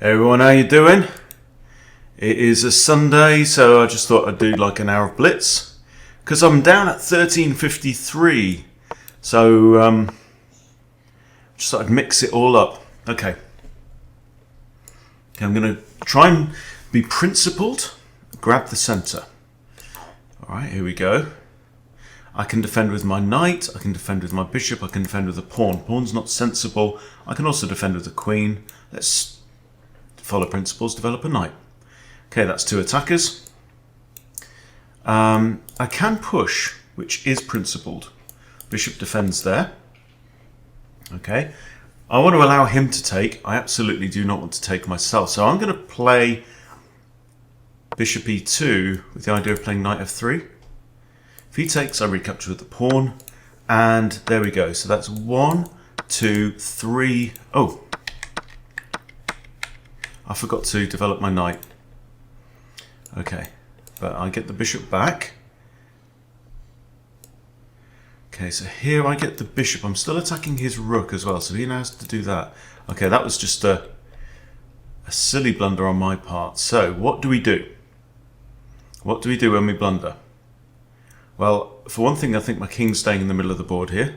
Hey everyone, how you doing? It is a Sunday, so I just thought I'd do like an hour of Blitz because I'm down at 1353. So just thought I'd mix it all up. Okay, I'm going to try and be principled. Grab the center. All right, here we go. I can defend with my knight, I can defend with my bishop, I can defend with a pawn. Pawn's not sensible. I can also defend with the queen. Let's follow principles, develop a knight. Okay, that's two attackers. I can push, which is principled. Bishop defends there. Okay, I want to allow him to take. I absolutely do not want to take myself. So I'm going to play bishop e2 with the idea of playing knight f3. If he takes, I recapture with the pawn. And there we go. So that's 1, 2, 3. Oh, I forgot to develop my knight. Okay, but I get the bishop back. Okay, so here I get the bishop. I'm still attacking his rook as well, so he now has to do that. Okay, that was just a silly blunder on my part. So what do we do? What do we do when we blunder? Well, for one thing, I think my king's staying in the middle of the board here.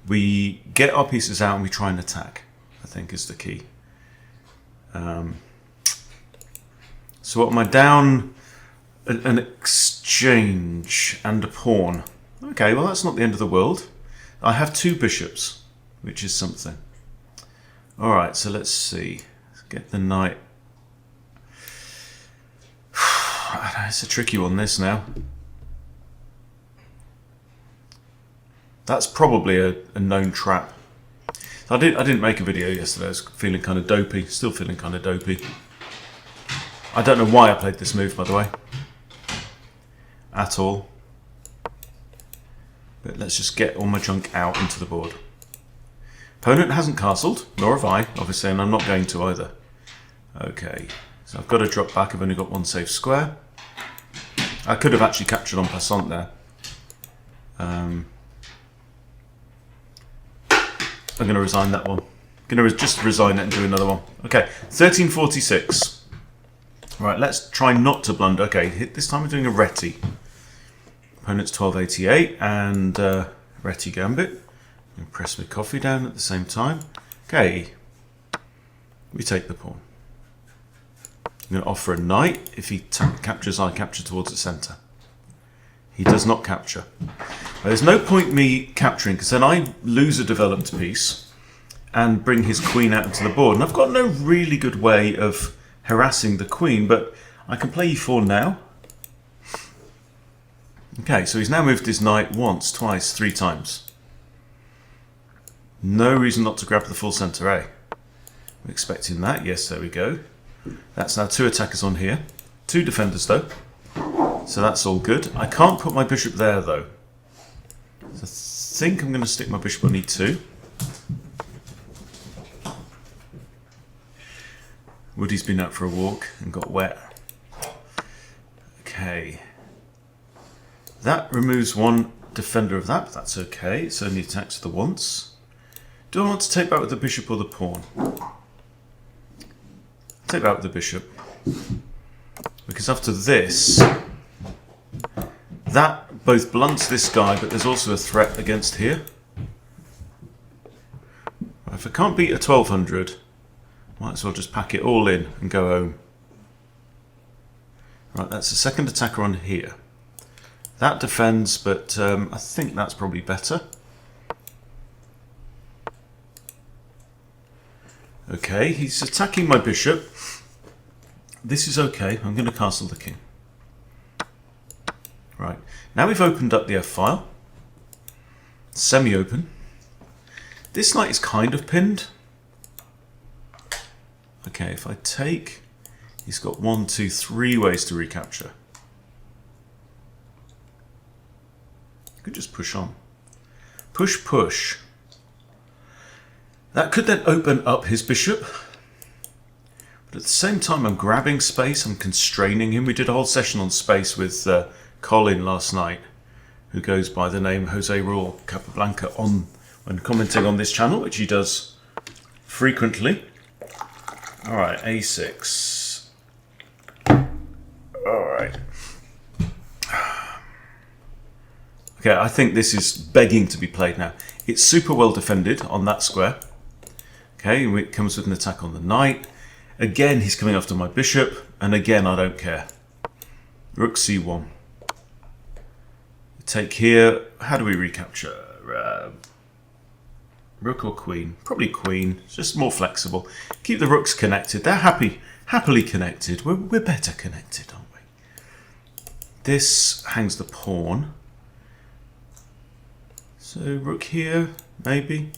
We get our pieces out and we try and attack, I think is the key. So what am I down? An exchange and a pawn. Okay, well that's not the end of the world. I have two bishops, which is something. Alright, so let's see. Let's get the knight. It's a tricky one, this now. That's probably a known trap. I didn't make a video yesterday. I was feeling kind of dopey. Still feeling kind of dopey. I don't know why I played this move, by the way. At all. But let's just get all my junk out into the board. Opponent hasn't castled, nor have I, obviously, and I'm not going to either. Okay, so I've got to drop back. I've only got one safe square. I could have actually captured en passant there. I'm going to resign that one. I'm going to just resign it and do another one. Okay, 1346. Right, let's try not to blunder. Okay, this time we're doing a reti. Opponent's 1288 and reti gambit. And press my coffee down at the same time. Okay, we take the pawn. I'm going to offer a knight. If he captures, I capture towards the center. He does not capture. There's no point me capturing because then I lose a developed piece and bring his queen out into the board. And I've got no really good way of harassing the queen, but I can play e4 now. Okay, so he's now moved his knight once, twice, 3 times. No reason not to grab the full center, eh? I'm expecting that. Yes, there we go. That's now 2 attackers on here. 2 defenders though. So that's all good. I can't put my bishop there though. So I think I'm going to stick my bishop on e2. Woody's been out for a walk and got wet. Okay. That removes one defender of that, but that's okay. It's only attacks the once. Do I want to take back with the bishop or the pawn? Take back with the bishop. Because after this, that both blunts this guy, but there's also a threat against here. If I can't beat a 1200, might as well just pack it all in and go home. Right, that's the second attacker on here. That defends, but I think that's probably better. Okay, he's attacking my bishop. This is okay. I'm going to castle the king. Right, now we've opened up the f-file. Semi-open. This knight is kind of pinned. Okay, if I take, he's got 1, 2, 3 ways to recapture. I could just push on. Push, push. That could then open up his bishop. But at the same time, I'm grabbing space, I'm constraining him. We did a whole session on space with Colin last night, who goes by the name Jose Raul Capablanca when commenting on this channel, which he does frequently. All right, a6. All right. Okay, I think this is begging to be played now. It's super well defended on that square. Okay, it comes with an attack on the knight. Again, he's coming after my bishop, and again, I don't care. Rook c1. Take here. How do we recapture? Rook or queen? Probably queen. It's just more flexible. Keep the rooks connected. They're happily connected. We're better connected, aren't we? This hangs the pawn. So rook here, maybe.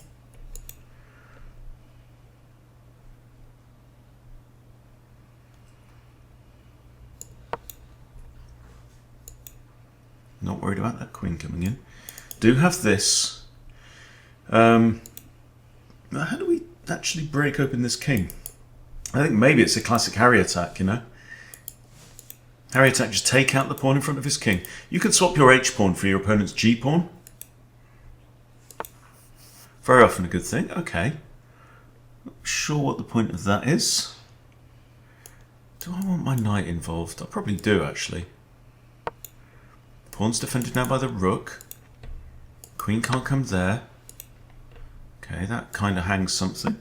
Not worried about that queen coming in. Do have this. How do we actually break open this king? I think maybe it's a classic Harry attack, you know? Harry attack, just take out the pawn in front of his king. You can swap your h-pawn for your opponent's g-pawn. Very often a good thing. Okay. Not sure what the point of that is. Do I want my knight involved? I probably do, actually. Pawn's defended now by the rook. Queen can't come there. Okay, that kind of hangs something.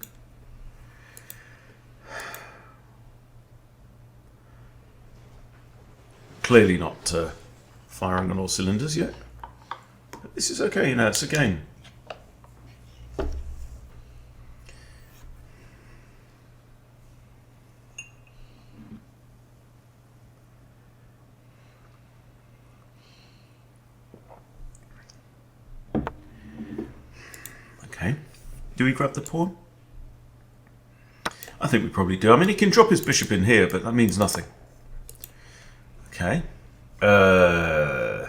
Clearly not firing on all cylinders yet. But this is okay, you know, it's a game. Okay. Do we grab the pawn? I think we probably do. I mean, he can drop his bishop in here, but that means nothing. Okay. Okay,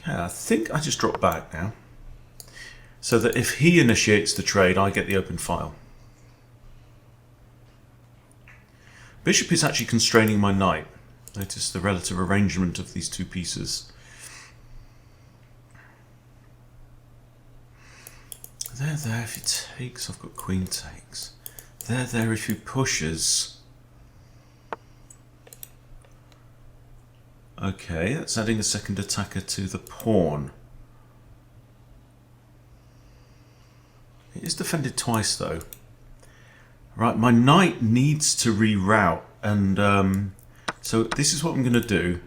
I think I just drop back now. So that if he initiates the trade, I get the open file. Bishop is actually constraining my knight. Notice the relative arrangement of these two pieces. There, if he takes, I've got queen takes. There, if he pushes. Okay, that's adding a second attacker to the pawn. It is defended twice, though. Right, my knight needs to reroute, and so this is what I'm going to do.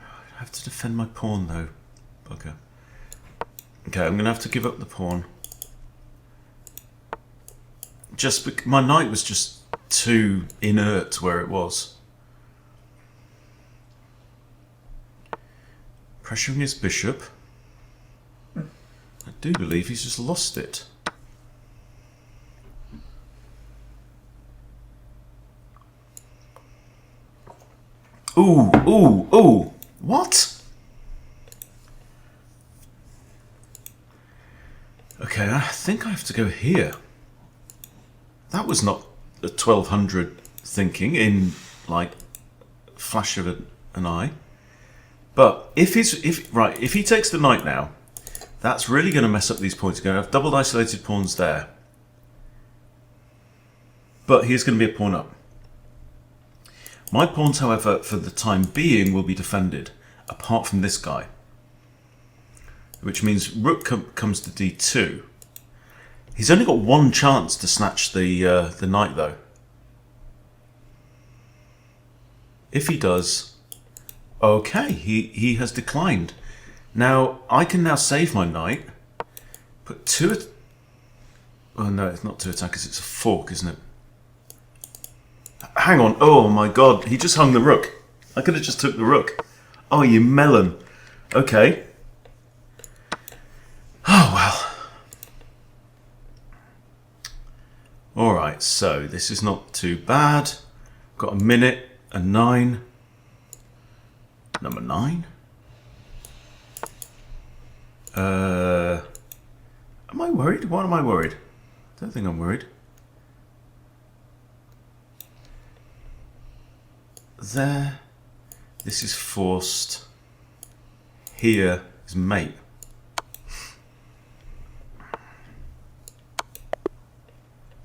I have to defend my pawn, though. Bugger. Okay, I'm going to have to give up the pawn. Just my knight was just too inert where it was. Pressuring his bishop. I do believe he's just lost it. Ooh, ooh, ooh. What? Okay, I think I have to go here. That was not a 1200 thinking in like flash of an eye. But if he takes the knight now, that's really going to mess up these points. He's going to have double isolated pawns there. But he's going to be a pawn up. My pawns, however, for the time being, will be defended, apart from this guy. Which means rook comes to d2. He's only got one chance to snatch the knight, though. If he does, okay, he has declined. Now, I can now save my knight, put two... Oh no, it's not two attackers, it's a fork, isn't it? Hang on, oh my god, he just hung the rook. I could have just took the rook. Oh, you melon. Okay. Oh, well. Alright, so this is not too bad. Got a minute, a 9. Number 9. Am I worried? Why am I worried? I don't think I'm worried. There. This is forced. Here is mate.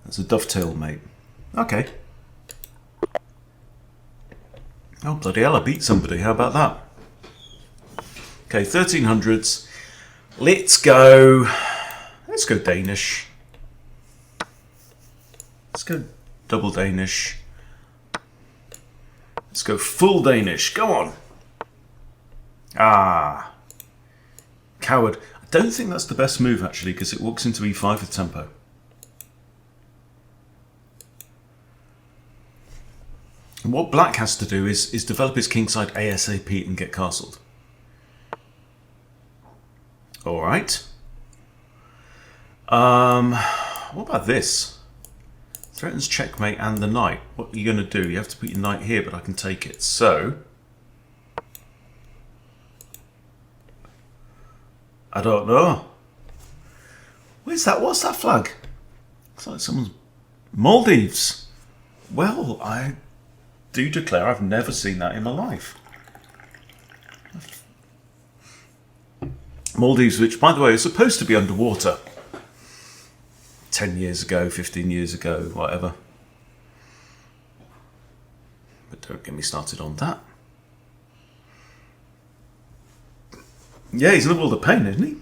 That's It's a dovetail, mate. Okay. Oh, bloody hell, I beat somebody. How about that? Okay, 1300s. Let's go Danish. Let's go double Danish. Let's go full Danish. Go on. Ah. Coward. I don't think that's the best move, actually, because it walks into e5 with tempo. And what black has to do is develop his kingside ASAP and get castled. Alright. What about this? Threatens checkmate and the knight. What are you going to do? You have to put your knight here, but I can take it. So, I don't know. Where's that? What's that flag? Looks like someone's Maldives. Well, I do declare I've never seen that in my life. Maldives, which, by the way, is supposed to be underwater. 10 years ago, 15 years ago, whatever. But don't get me started on that. Yeah, he's in a world of pain, isn't he?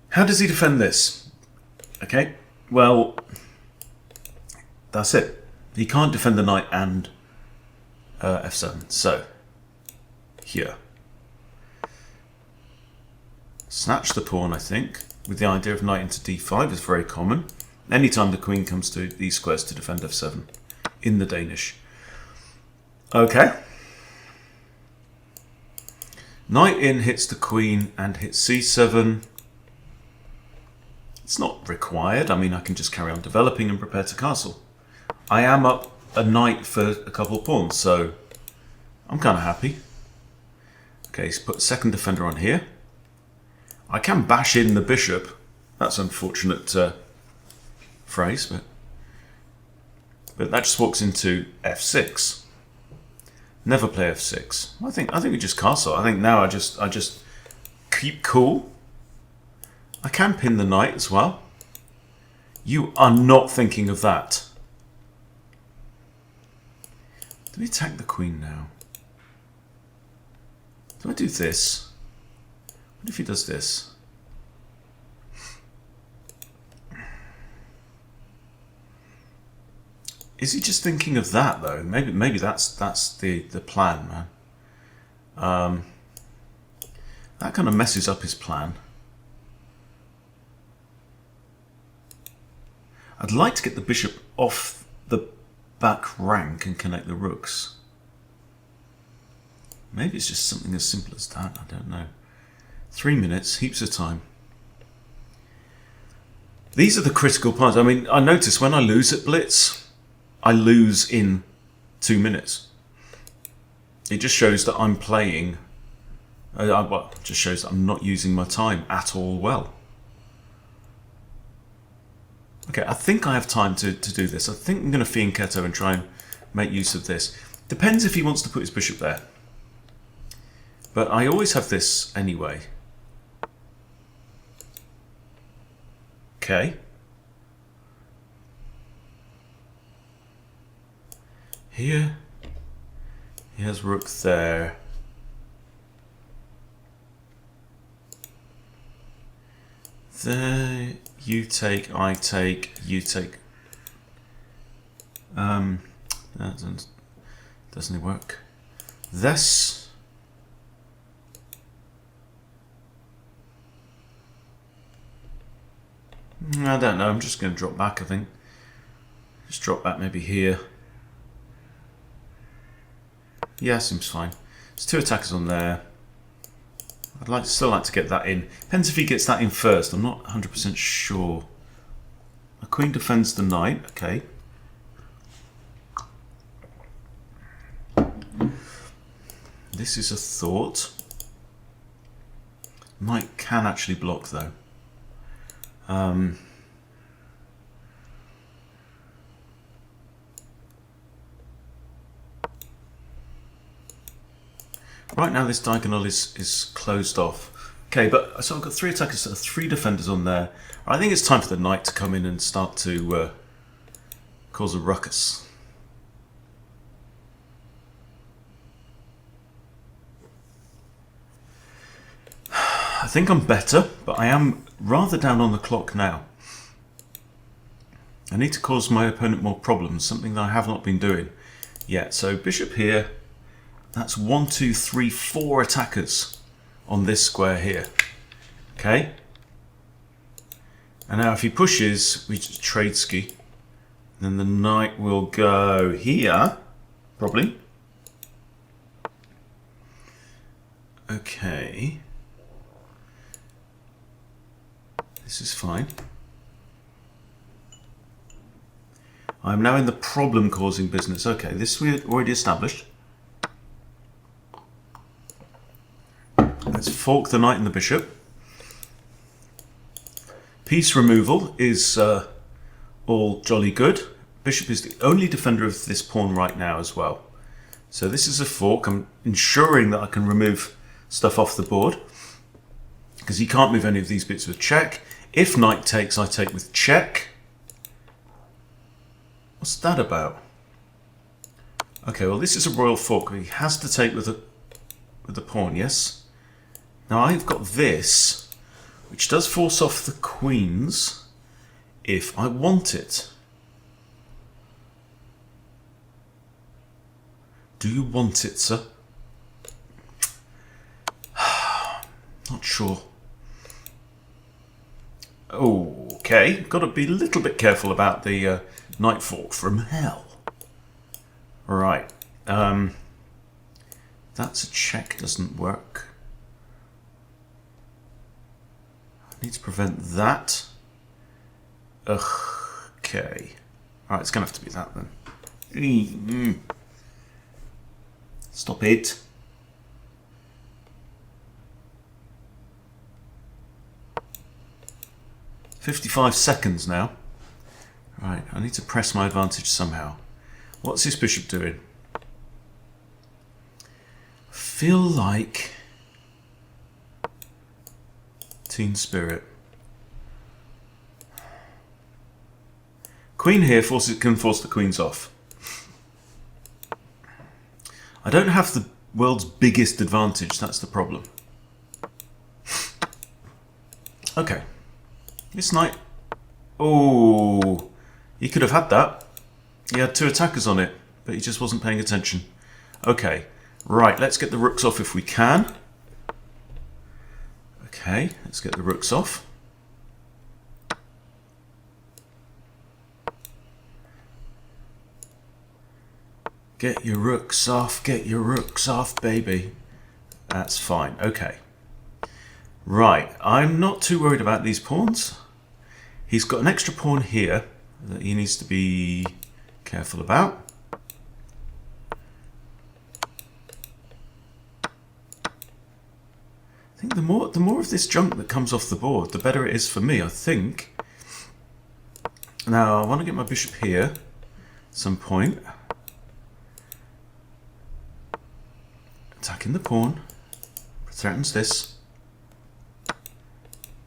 How does he defend this? Okay, well, that's it. He can't defend the knight and f7. So, here. Snatch the pawn, I think, with the idea of knight into d5 is very common. Anytime the queen comes to these squares to defend f7 in the Danish. Okay. Knight in hits the queen and hits c7. It's not required. I mean, I can just carry on developing and prepare to castle. I am up a knight for a couple of pawns, so I'm kind of happy. Okay, so put a second defender on here. I can bash in the bishop. That's an unfortunate phrase, but that just walks into f6. Never play f6. I think we just castle. I think now I just keep cool. I can pin the knight as well. You are not thinking of that. Do we attack the queen now? Do I do this? What if he does this? Is he just thinking of that though? Maybe that's the plan, man. That kind of messes up his plan. I'd like to get the bishop off the back rank and connect the rooks. Maybe it's just something as simple as that. I don't know. 3 minutes, heaps of time. These are the critical parts. I mean, I notice when I lose at Blitz, I lose in 2 minutes. It just shows that I'm playing, well, it just shows that I'm not using my time at all well. Okay, I think I have time to do this. I think I'm going to fianchetto and try and make use of this. Depends if he wants to put his bishop there. But I always have this anyway. Okay. Here. He has rook there. There. You take, I take, you take. That doesn't work. This. I don't know, I'm just going to drop back, I think. Just drop back maybe here. Yeah, seems fine. There's 2 attackers on there. I'd still like to get that in. Depends if he gets that in first. I'm not 100% sure. A queen defends the knight. Okay. This is a thought. Knight can actually block though. Right now this diagonal is closed off. Okay, but so I've got 3 attackers, so 3 defenders on there. I think it's time for the knight to come in and start to cause a ruckus. I think I'm better, but I am rather down on the clock now. I need to cause my opponent more problems, something that I have not been doing yet. So bishop here, that's 1, 2, 3, 4 attackers on this square here. Okay? And now if he pushes, we just trade ski. Then the knight will go here, probably. Okay. This is fine. I'm now in the problem-causing business. Okay, this we had already established. Let's fork the knight and the bishop. Piece removal is all jolly good. Bishop is the only defender of this pawn right now as well. So this is a fork. I'm ensuring that I can remove stuff off the board, because he can't move any of these bits with check. If knight takes, I take with check. What's that about? Okay, well this is a royal fork. He has to take with the pawn, yes? Now I've got this, which does force off the queens if I want it. Do you want it, sir? Not sure. Okay, got to be a little bit careful about the knight fork from hell. Right. That's a check, doesn't work. I need to prevent that. Okay. Alright, it's going to have to be that then. Stop it. "55 seconds now. Right, I need to press my advantage somehow. What's this bishop doing? I feel like teen spirit. Queen here can force the queens off. I don't have the world's biggest advantage, that's the problem. Okay. This knight... Oh, he could have had that. He had 2 attackers on it, but he just wasn't paying attention. Okay, right, let's get the rooks off if we can. Okay, let's get the rooks off. Get your rooks off, baby. That's fine, okay. Right, I'm not too worried about these pawns. He's got an extra pawn here that he needs to be careful about. I think the more of this junk that comes off the board, the better it is for me, I think. Now, I want to get my bishop here at some point. Attacking the pawn. Threatens this.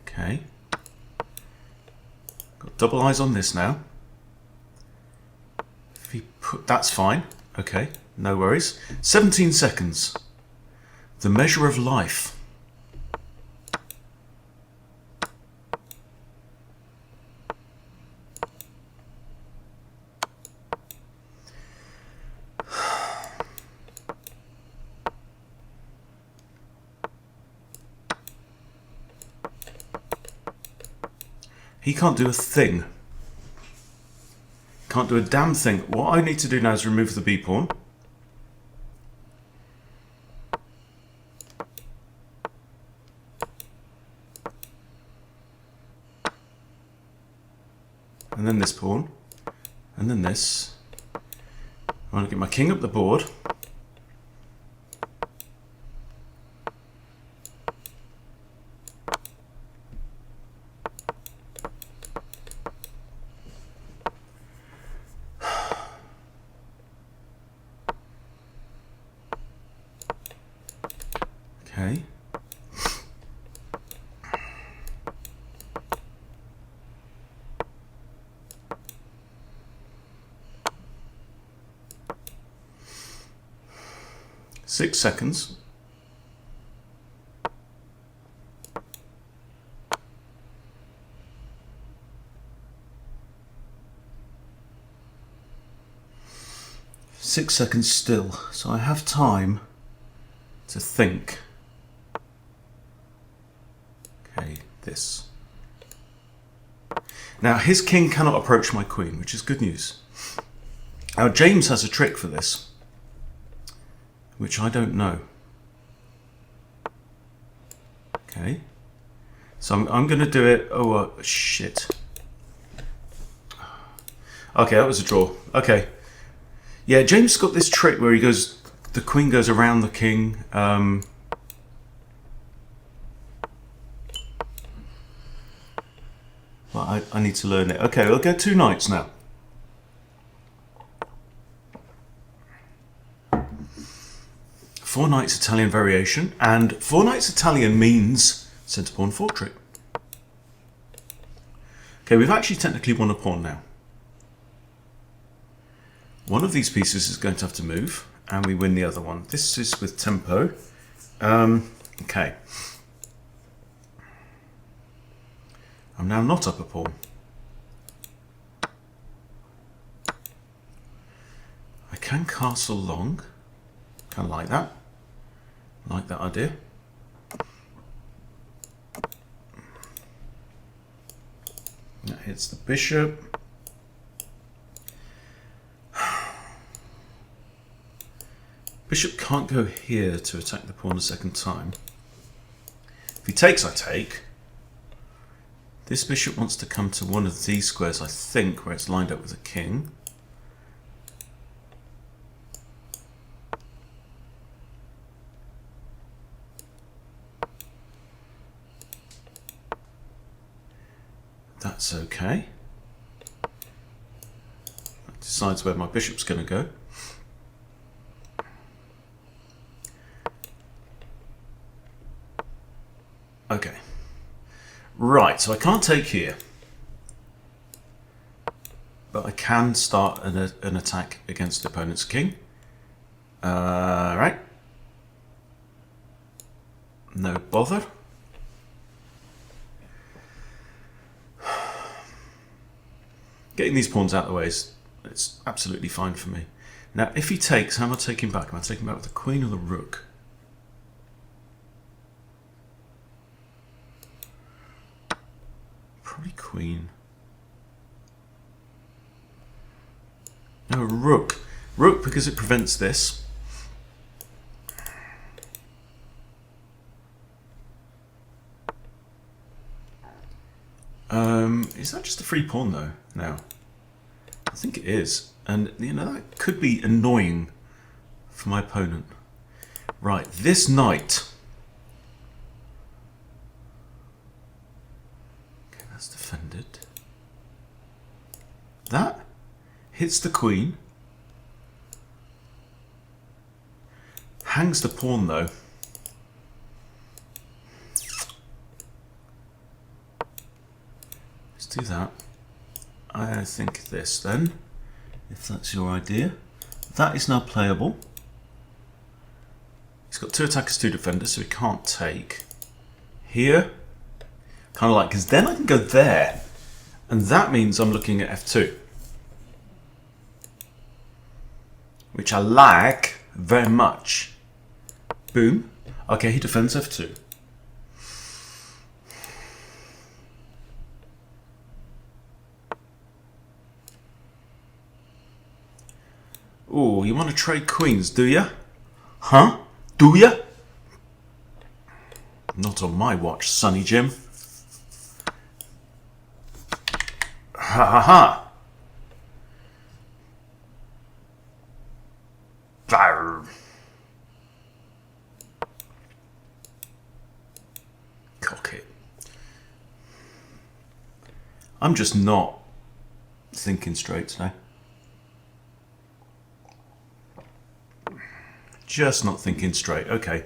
Okay. Got double eyes on this now. If he that's fine. Okay, no worries. 17 seconds. The measure of life. He can't do a thing. Can't do a damn thing. What I need to do now is remove the B pawn. And then this pawn. And then this. I want to get my king up the board. Okay. 6 seconds. Seconds still, so I have time to think. Okay, this. Now his king cannot approach my queen, which is good news. Now James has a trick for this, which I don't know. Okay, so I'm going to do it. Oh shit. Okay, that was a draw. Okay. Yeah, James got this trick where he goes, the queen goes around the king. Well, I need to learn it. Okay, we'll go 2 knights now. Four knights Italian variation, and 4 knights Italian means centre pawn fork trick. Okay, we've actually technically won a pawn now. One of these pieces is going to have to move, and we win the other one. This is with tempo. Okay. I'm now not up a pawn. I can castle long. Kind of like that. Like that idea. That hits the bishop. Bishop can't go here to attack the pawn a second time. If he takes, I take. This bishop wants to come to one of these squares, I think, where it's lined up with a king. That's okay. That decides where my bishop's going to go. Okay. Right, so I can't take here. But I can start an attack against the opponent's king. Right. No bother. Getting these pawns out of the way it's absolutely fine for me. Now, if he takes, how am I taking back? Am I taking back with the queen or the rook? Probably queen. No, rook. Rook because it prevents this. Is that just a free pawn though? No. I think it is. And you know, that could be annoying for my opponent. Right, this knight. Okay, that's defended. That hits the queen. Hangs the pawn though. Let's do that. I think this then, if that's your idea. That is now playable. He's got 2 attackers, 2 defenders, so he can't take. Here, kind of like, because then I can go there. And that means I'm looking at f2. Which I like very much. Boom. Okay, he defends f2. Oh, you want to trade queens, do ya? Huh? Do ya? Not on my watch, Sonny Jim. Ha ha ha. Cock it. I'm just not thinking straight today. Just not thinking straight. Okay.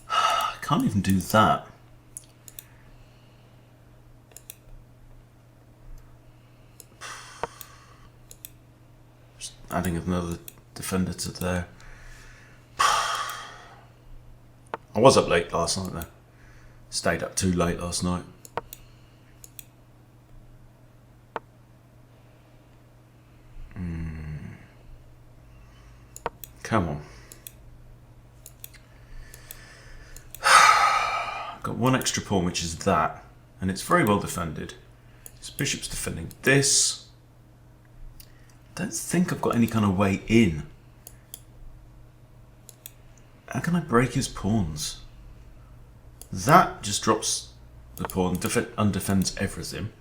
I can't even do that. Just adding another defender to there. I was up late last night though. Stayed up too late last night. Come on. Got one extra pawn, which is that, and it's very well defended. This bishop's defending this. Don't think I've got any kind of way in. How can I break his pawns? That just drops the pawn, undefends everything.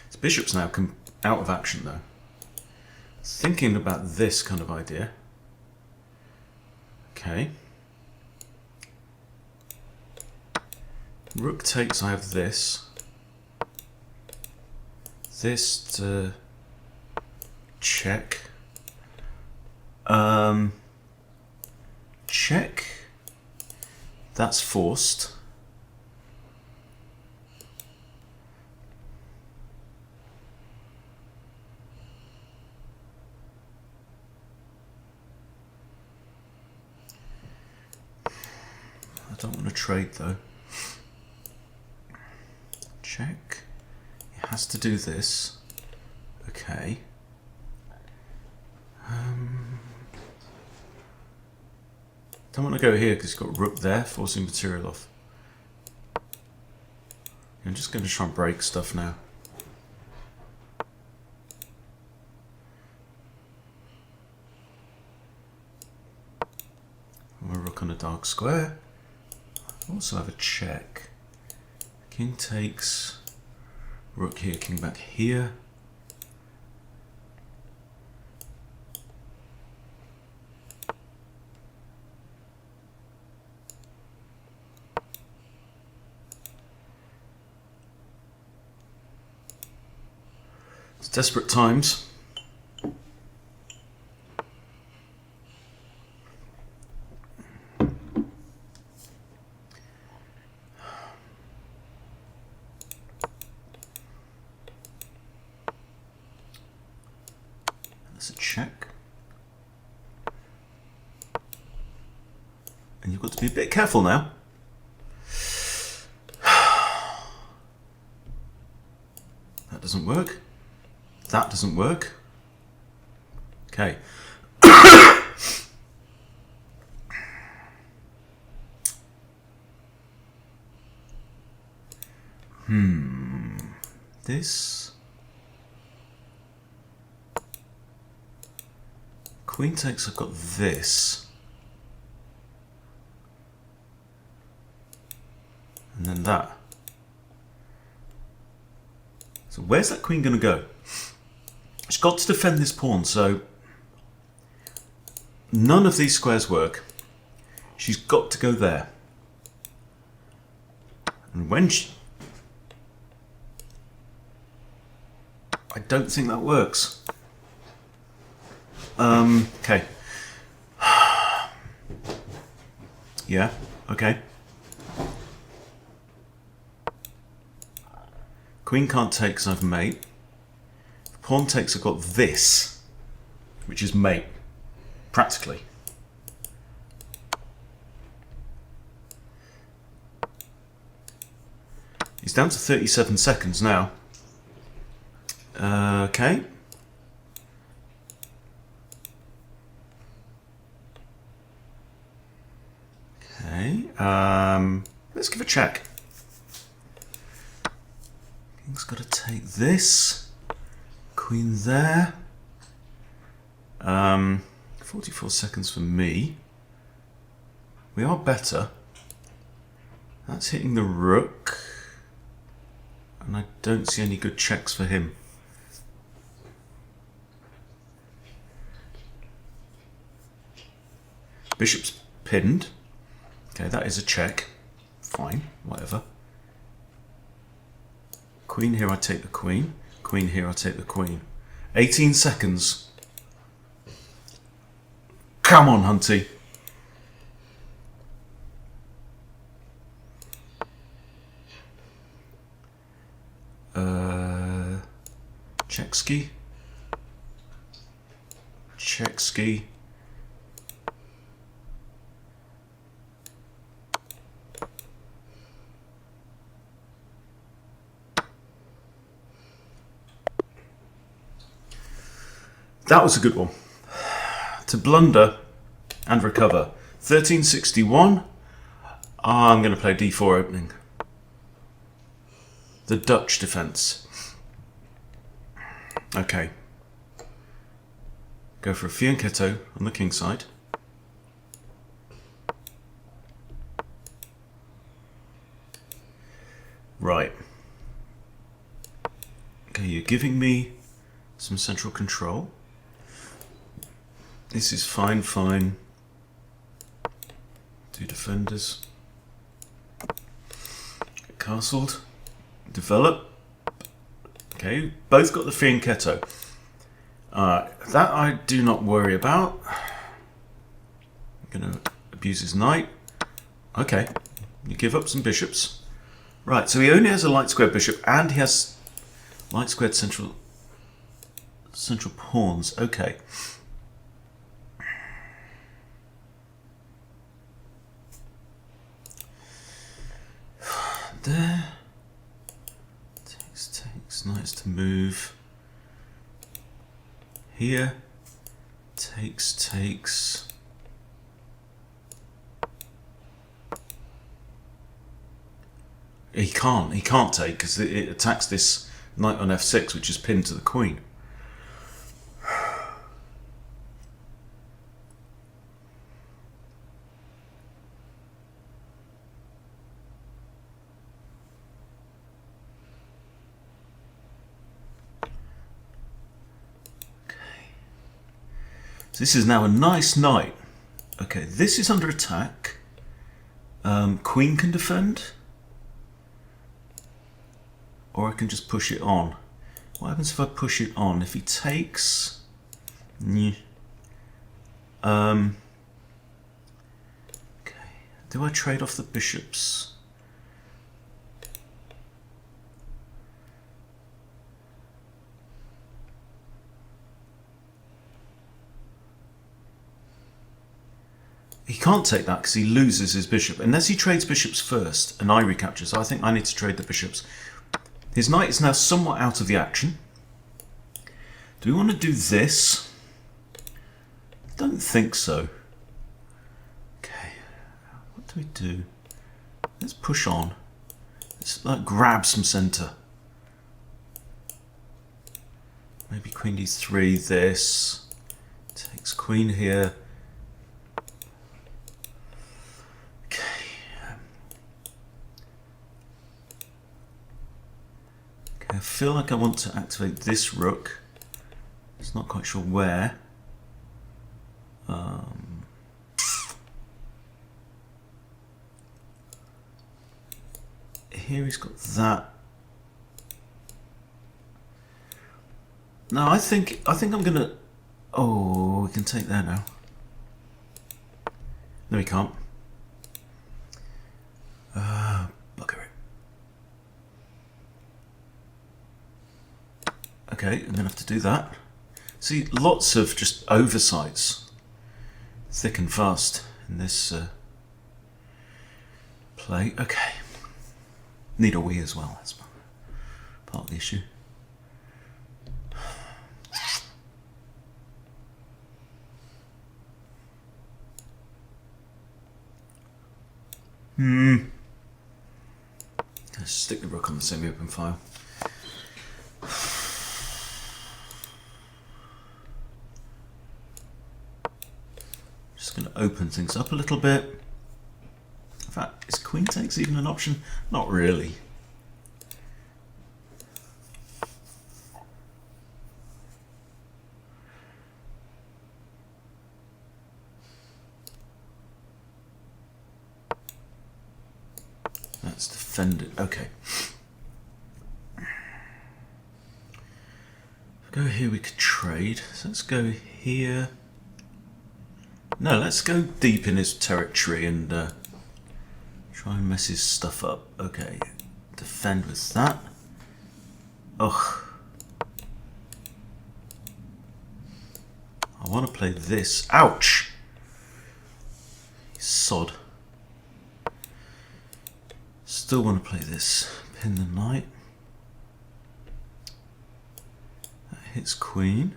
His bishop's now out of action though. Thinking about this kind of idea. Okay. Rook takes, I have this. This to check. Check. That's forced. I don't want to trade though. Check. It has to do this. Okay. Don't want to go here because he's got rook there, forcing material off. I'm just going to try and break stuff now. A rook on a dark square. Also have a check. King takes, rook here, king back here. It's desperate times. That's a check. And you've got to be a bit careful now. That doesn't work. That doesn't work. Okay. This. Queen takes, I've got this. And then that. So where's that queen going to go? She's got to defend this pawn, so none of these squares work. She's got to go there. And when she... I don't think that works. Okay. Yeah, okay. Queen can't take because I've mate. Pawn takes, I've got this, which is mate, practically. He's down to 37 seconds now. Okay. Okay. Let's give a check. King's got to take this. Queen there. 44 seconds for me. We are better. That's hitting the rook. And I don't see any good checks for him. Bishop's pinned. Okay, that is a check. Fine, whatever. Queen here, I take the queen. Queen here, I take the queen. 18 seconds. Come on, Hunty. Check ski. Check ski. That was a good one. To blunder and recover. 1361. I'm going to play d4 opening. The Dutch defence. Okay. Go for a fianchetto on the king side. Right. Okay, you're giving me some central control. This is fine, fine. Two defenders. Get castled. Develop. Okay, both got the fianchetto. That I do not worry about. I'm going to abuse his knight. Okay, you give up some bishops. Right, so he only has a light squared bishop and he has light squared central pawns. Okay. There. Takes, nice to move. Here. Takes. He can't take because it attacks this knight on f6, which is pinned to the queen. So this is now a nice knight. Okay, this is under attack. Queen can defend. Or I can just push it on. What happens if I push it on? If he takes... Okay. Do I trade off the bishops? He can't take that because he loses his bishop. Unless he trades bishops first and I recapture. So I think I need to trade the bishops. His knight is now somewhat out of the action. Do we want to do this? I don't think so. Okay, what do we do? Let's push on. Let's grab some centre. Maybe queen d3, this. Takes queen here. I feel like I want to activate this rook. It's not quite sure where. Here he's got that. No, I think I'm gonna. Oh, we can take there now. No, we can't. Bugger it. Okay, I'm gonna have to do that. See, lots of just oversights, thick and fast in this play. Okay, need a wee as well. That's part of the issue. Let's stick the rook on the semi-open file. Just going to open things up a little bit. In fact, is queen takes even an option? Not really. That's defended. Okay. Go here, we could trade. So let's go here. No, let's go deep in his territory and try and mess his stuff up. Okay, defend with that. Ugh. I want to play this. Ouch! Sod. Still want to play this. Pin the knight. That hits queen.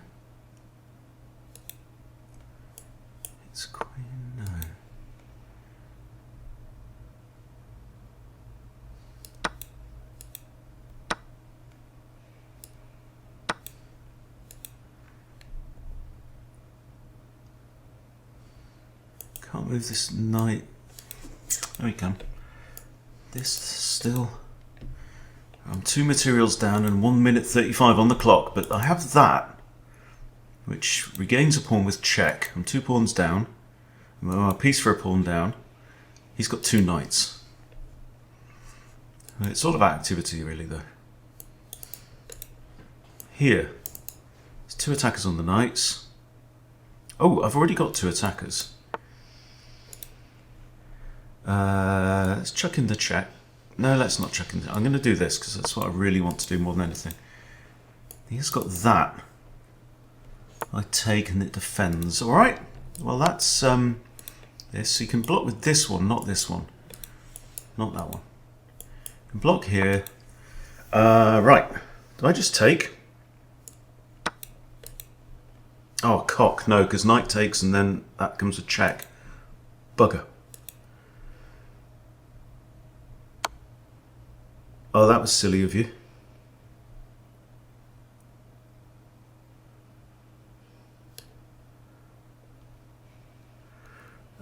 Hits queen, no. Can't move this knight. Oh, we can. This still. I'm 2 materials down and 1 minute 35 on the clock, but I have that, which regains a pawn with check. I'm 2 pawns down. I'm a piece for a pawn down. He's got 2 knights. It's all about activity, really, though. Here, there's 2 attackers on the knights. Oh, I've already got 2 attackers. Let's chuck in the check. No, let's not chuck in. I'm going to do this because that's what I really want to do more than anything. He's got that. I take and it defends. All right. Well, that's this. You can block with this one, not this one, not that one. You can block here. Right. Do I just take? Oh, cock. No, because knight takes and then that comes a check. Bugger. Oh, that was silly of you.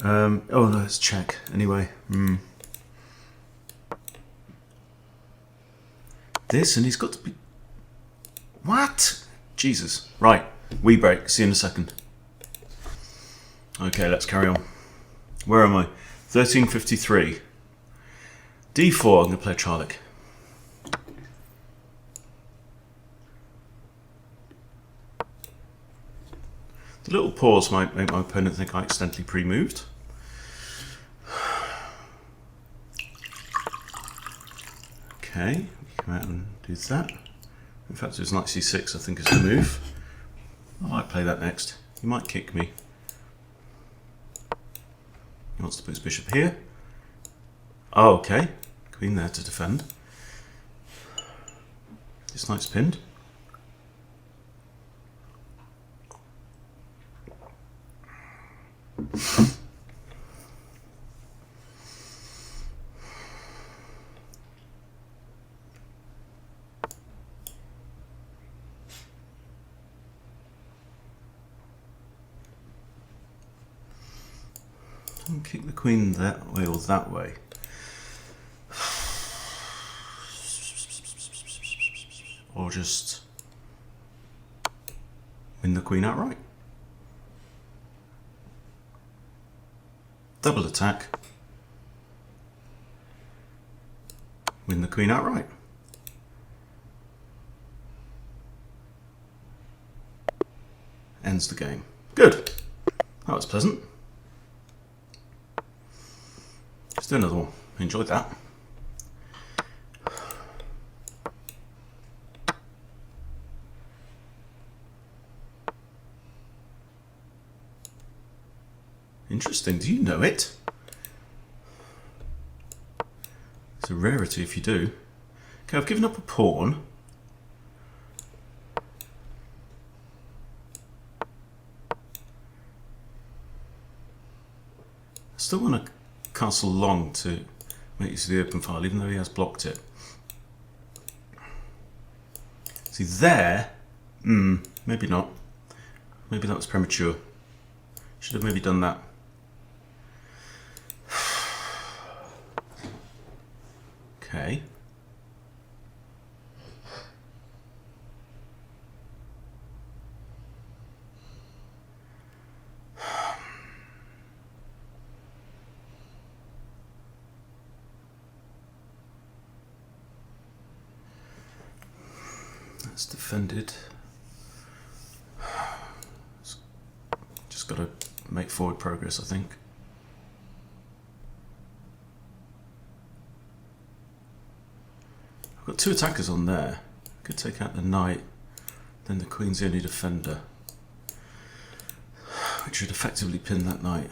Oh no, it's check. Anyway. This, and he's got to be... What? Jesus. Right. We break. See you in a second. Okay, let's carry on. Where am I? 1353. D4. I'm going to play Charlic. The little pause might make my opponent think I accidentally pre-moved. Okay, we come out and do that. In fact, it was knight c6, I think, is the move. I might play that next. He might kick me. He wants to put his bishop here. Oh, okay. Queen there to defend. This knight's pinned. Don't kick the queen that way or that way. Or just win the queen outright. Double attack. Win the queen outright. Ends the game. Good. That was pleasant. Let's do another one. Enjoyed that. Interesting. Do you know it? It's a rarity if you do. Okay, I've given up a pawn. I still want to castle long to make use of the open file, even though he has blocked it. See there? Maybe not. Maybe that was premature. Should have maybe done that. Okay. That's defended. got to make forward progress, I think. I've got 2 attackers on there. I could take out the knight, then the queen's the only defender, which would effectively pin that knight.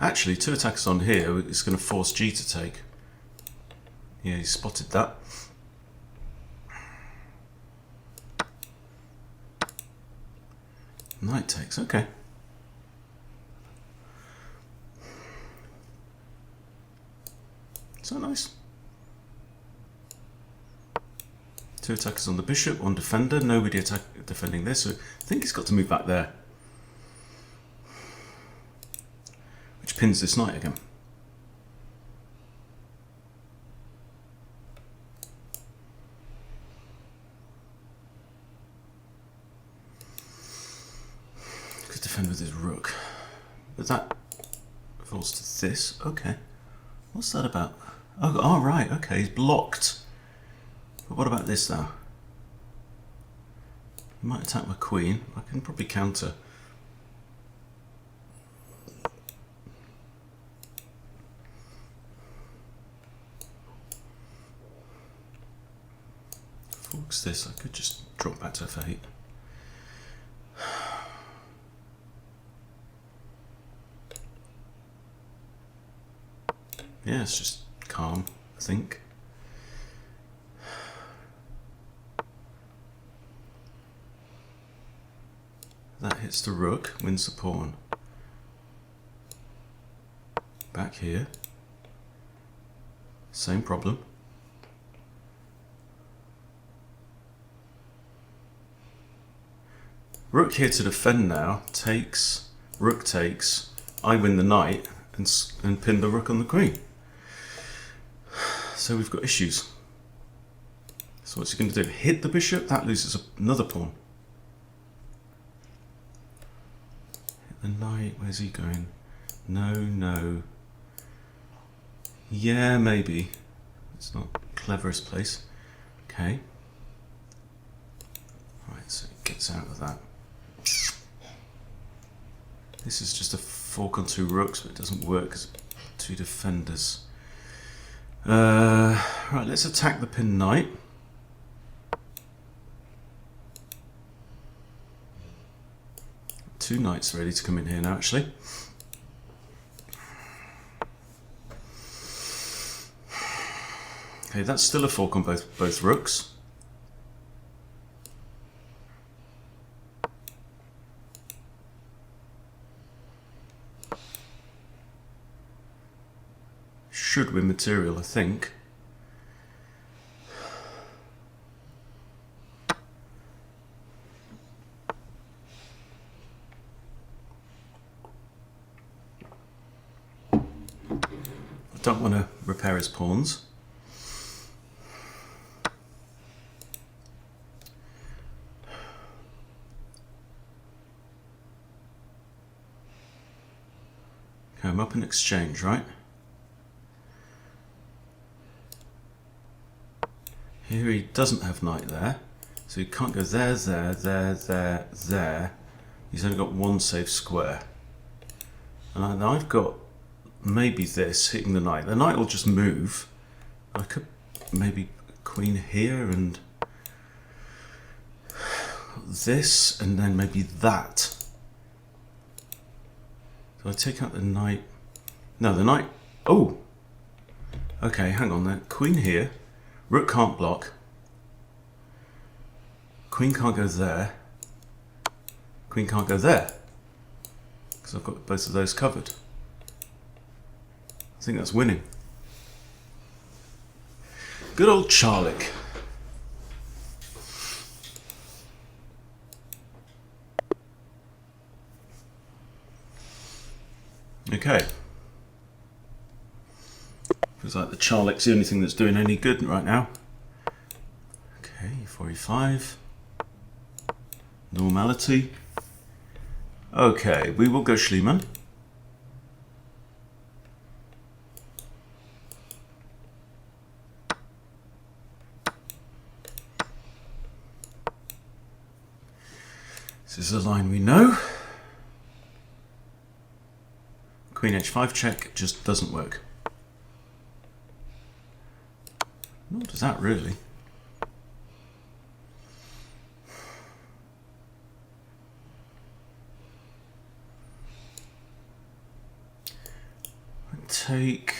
Actually, 2 attackers on here is going to force G to take. Yeah, he spotted that. Knight takes, okay. Is that nice? 2 attackers on the bishop, 1 defender, nobody defending this, so I think he's got to move back there. Which pins this knight again. Could defend with his rook. But that falls to this. Okay. What's that about? Oh, right, okay, he's blocked. But what about this now? He might attack my queen. I can probably counter. Forks this, I could just drop back to F8. Yeah, it's just calm, I think. That hits the rook, wins the pawn. Back here. Same problem. Rook here to defend now, takes, rook takes, I win the knight and pin the rook on the queen. So we've got issues. So what's he going to do? Hit the bishop? That loses another pawn. Hit the knight, where's he going? No, no. Yeah, maybe. It's not the cleverest place. Okay. Right, so he gets out of that. This is just a fork on 2 rooks, but it doesn't work because 2 defenders. Right, let's attack the pin knight. Two knights ready to come in here now, actually. Okay, that's still a fork on both rooks. Should win material, I think. I don't want to repair his pawns. Okay, I'm up in exchange, right? Here he doesn't have knight there, so he can't go there, there, there, there, there. He's only got 1 safe square. And I've got maybe this, hitting the knight. The knight will just move. I could maybe queen here and this, and then maybe that. So I take out the knight. No, the knight. Oh! Okay, hang on there. Queen here. Rook can't block. Queen can't go there. Queen can't go there. Because I've got both of those covered. I think that's winning. Good old Charlick. Okay. Feels like the Charlick's the only thing that's doing any good right now. Okay, 45. Normality. Okay, we will go Schliemann. This is a line we know. Queen h5 check just doesn't work. Nor does that really. I take.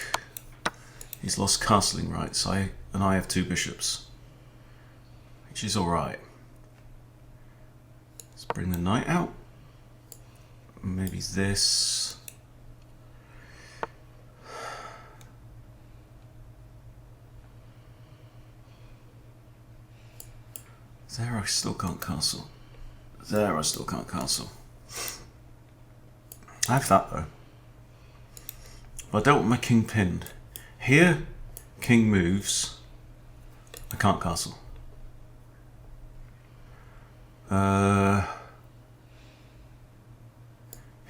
He's lost castling rights. And I have 2 bishops, which is all right. Let's bring the knight out. Maybe this. There I still can't castle. There I still can't castle. I have that though. But I don't want my king pinned. Here, king moves. I can't castle.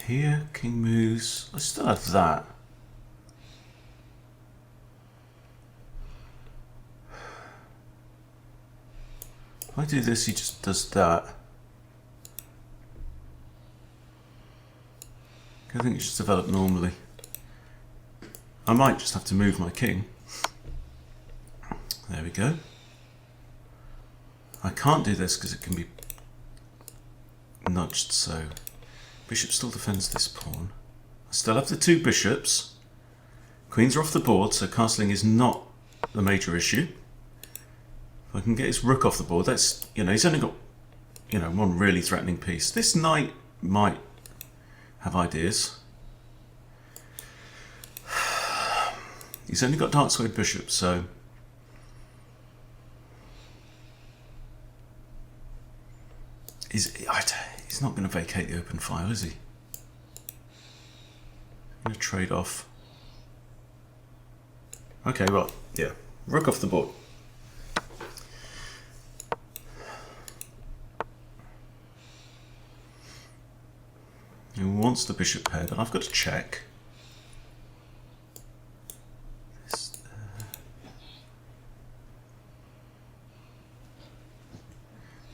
Here, king moves. I still have that. If I do this, he just does that. I think it should develop normally. I might just have to move my king. There we go. I can't do this because it can be nudged, so bishop still defends this pawn. I still have the 2 bishops. Queens are off the board, so castling is not the major issue. If I can get his rook off the board, that's, he's only got, one really threatening piece. This knight might have ideas. He's only got dark squared bishop, so he's not going to vacate the open file, is he? He's going to trade off. Okay, well, yeah, rook off the board. He wants the bishop pair, but I've got to check.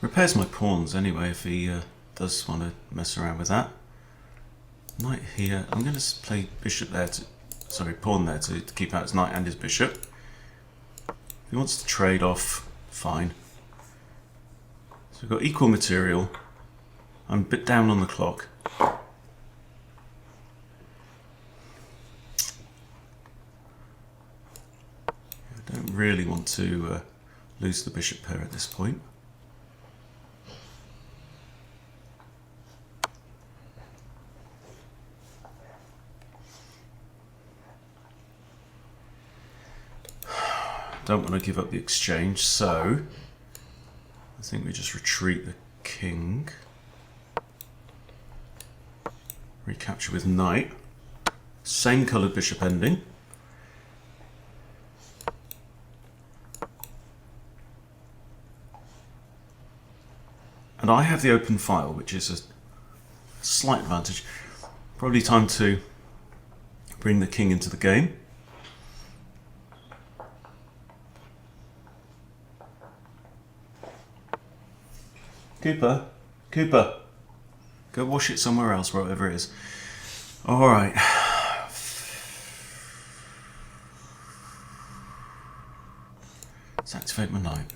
Repairs my pawns anyway if he does want to mess around with that. Knight here. I'm going to play bishop there pawn there to keep out his knight and his bishop. If he wants to trade off, fine. So we've got equal material. I'm a bit down on the clock. I don't really want to lose the bishop pair at this point. Don't want to give up the exchange, so I think we just retreat the king. Recapture with knight. Same coloured bishop ending. And I have the open file, which is a slight advantage. Probably time to bring the king into the game. Cooper, go wash it somewhere else, wherever it is. All right. Let's activate my knight.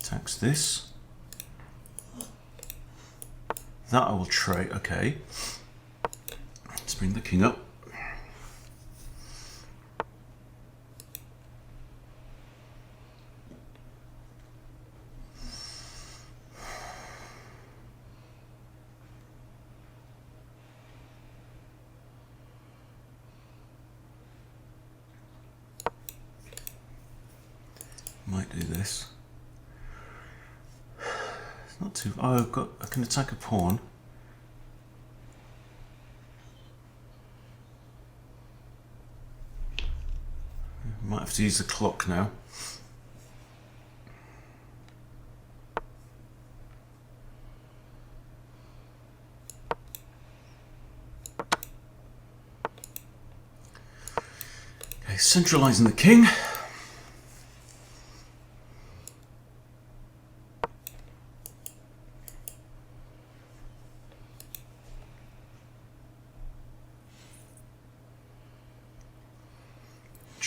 Attacks this. That I will trade. Okay. Let's bring the king up. Might do this. It's not too. Oh, I can attack a pawn. Might have to use the clock now. Okay, centralizing the king.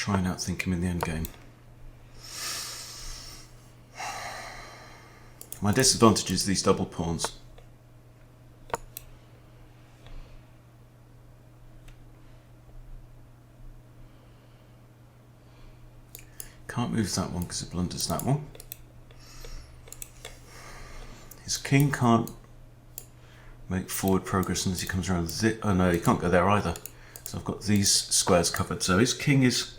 try and outthink him in the end game. My disadvantage is these double pawns. Can't move that one because it blunders that one. His king can't make forward progress unless he comes around. Oh no, he can't go there either. So I've got these squares covered. So his king is...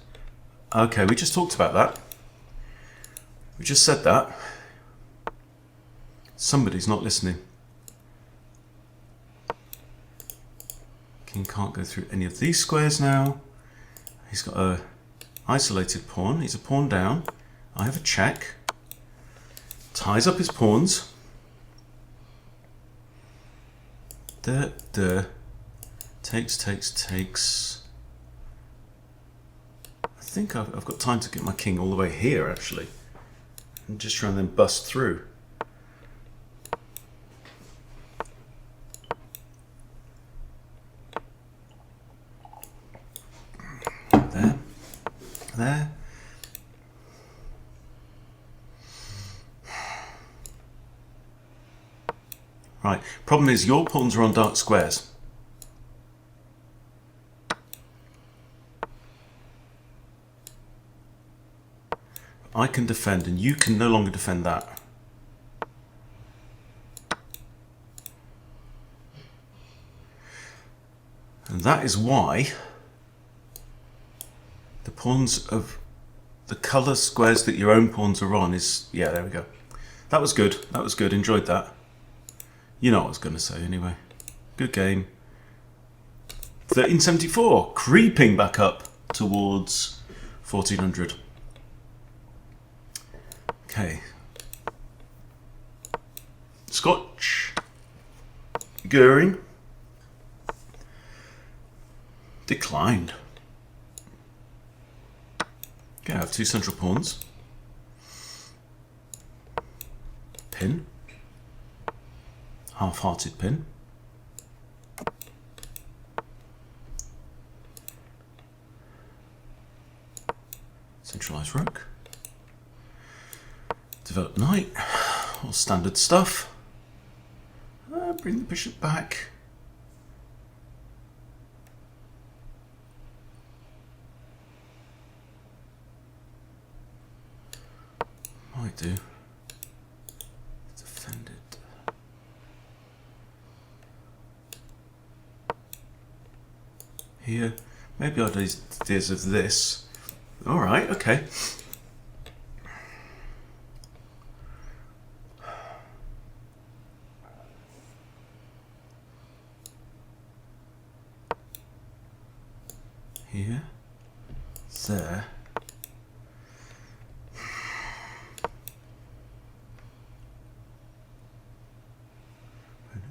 Okay, we just talked about that. We just said that. Somebody's not listening. King can't go through any of these squares now. He's got a isolated pawn. He's a pawn down. I have a check. Ties up his pawns. Takes. I think I've got time to get my king all the way here, actually. And just try and then bust through. There. Right, problem is your pawns are on dark squares. I can defend and you can no longer defend that. And that is why the pawns of the colour squares that your own pawns are on is... Yeah, there we go. That was good. That was good. Enjoyed that. You know what I was going to say anyway. Good game. 1374. Creeping back up towards 1400. Okay. Scotch. Goering. Declined. Okay, I have two central pawns. Pin. Half-hearted pin. Centralised rook. Develop knight. All standard stuff. Bring the bishop back. Might do. Defend it. Here. Maybe I'll do ideas of this. Alright, okay. Here. There.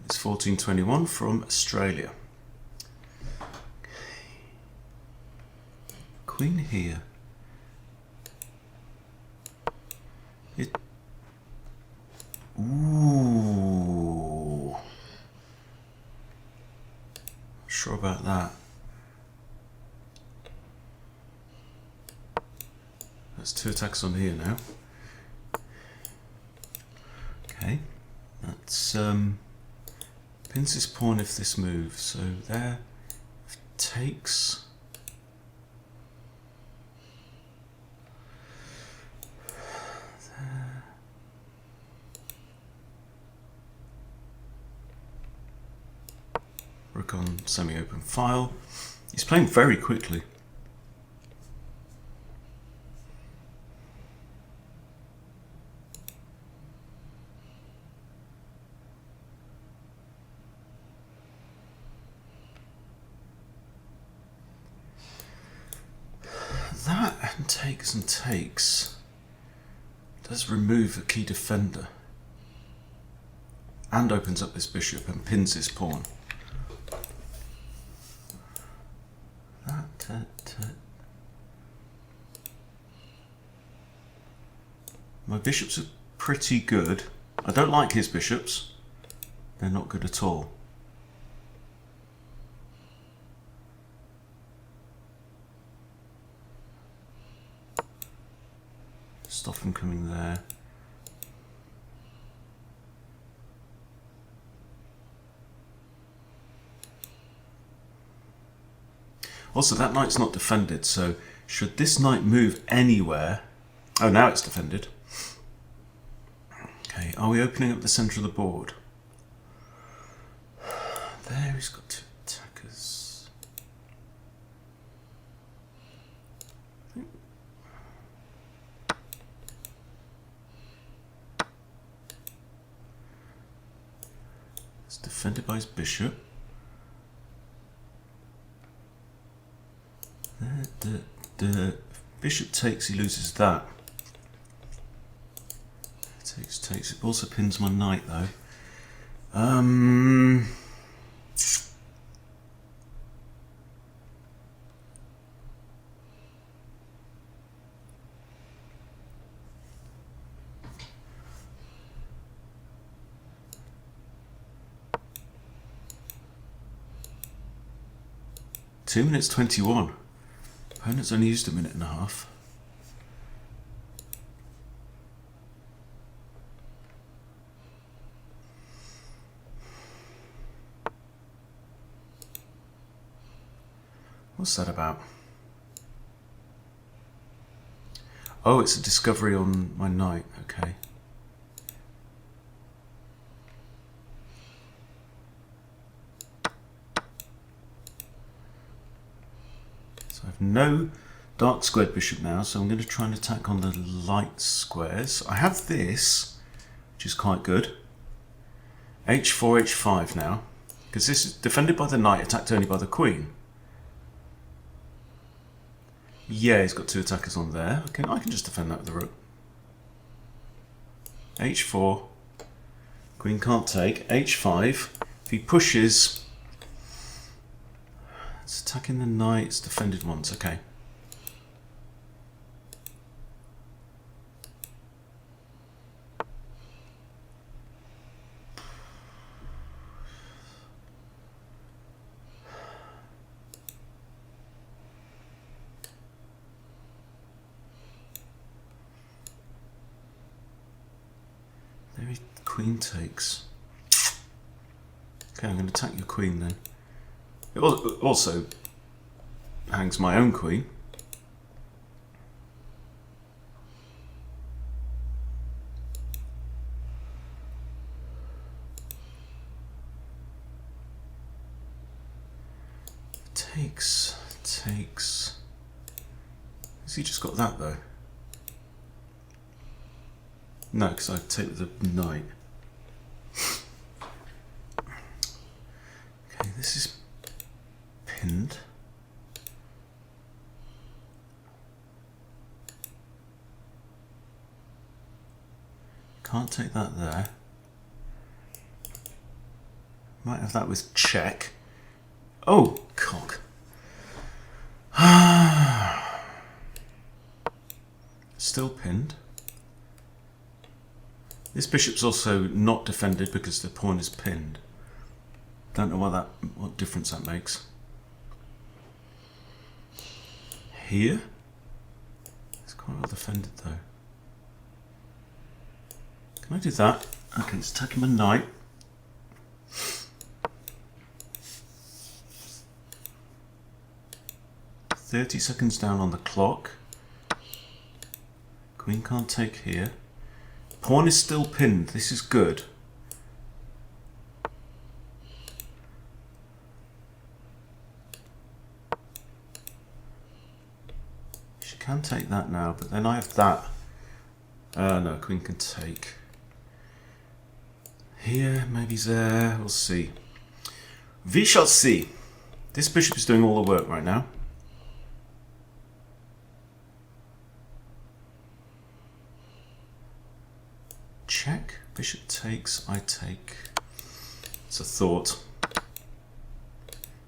It's 1421 from Australia. Queen here. Ooh. Not sure about that. That's two attacks on here now. Okay. That's pins this pawn if this moves. So there. If it takes. Rook on semi-open file. He's playing very quickly. That and takes does remove a key defender and opens up this bishop and pins this pawn. My bishops are pretty good. I don't like his bishops. They're not good at all. stop him coming there. Also, that knight's not defended, so should this knight move anywhere... Oh, now it's defended. Okay, are we opening up the centre of the board? There, he's got two attackers. It's defended by his bishop. The bishop takes, he loses that. Takes. It also pins my knight though. Two minutes 21. Opponent's only used a minute and a half. What's that about? Oh, it's a discovery on my knight. Okay. So I have no dark squared bishop now, so I'm going to try and attack on the light squares. I have this, which is quite good. H4, H5 now, because this is defended by the knight, attacked only by the queen. Yeah, he's got two attackers on there. Okay, I can just defend that with the rook. H4. Queen can't take. H5. If he pushes... It's attacking the knight. It's defended once. Okay. Maybe queen takes. Okay, I'm going to attack your queen then. It also hangs my own queen. Takes. Has he just got that though? No, because I take the knight. Okay, this is pinned. Can't take that there. Might have that with check. Oh, cock. Still pinned. This bishop's also not defended because the pawn is pinned. Don't know what difference that makes. Here? It's quite well defended though. Can I do that? Okay, it's attacking my knight. "30 seconds down on the clock. Queen can't take here. Pawn is still pinned. This is good. She can take that now, but then I have that. No, queen can take. Here, maybe there. We'll see. We shall see. This bishop is doing all the work right now. Check. Bishop takes. I take. It's a thought.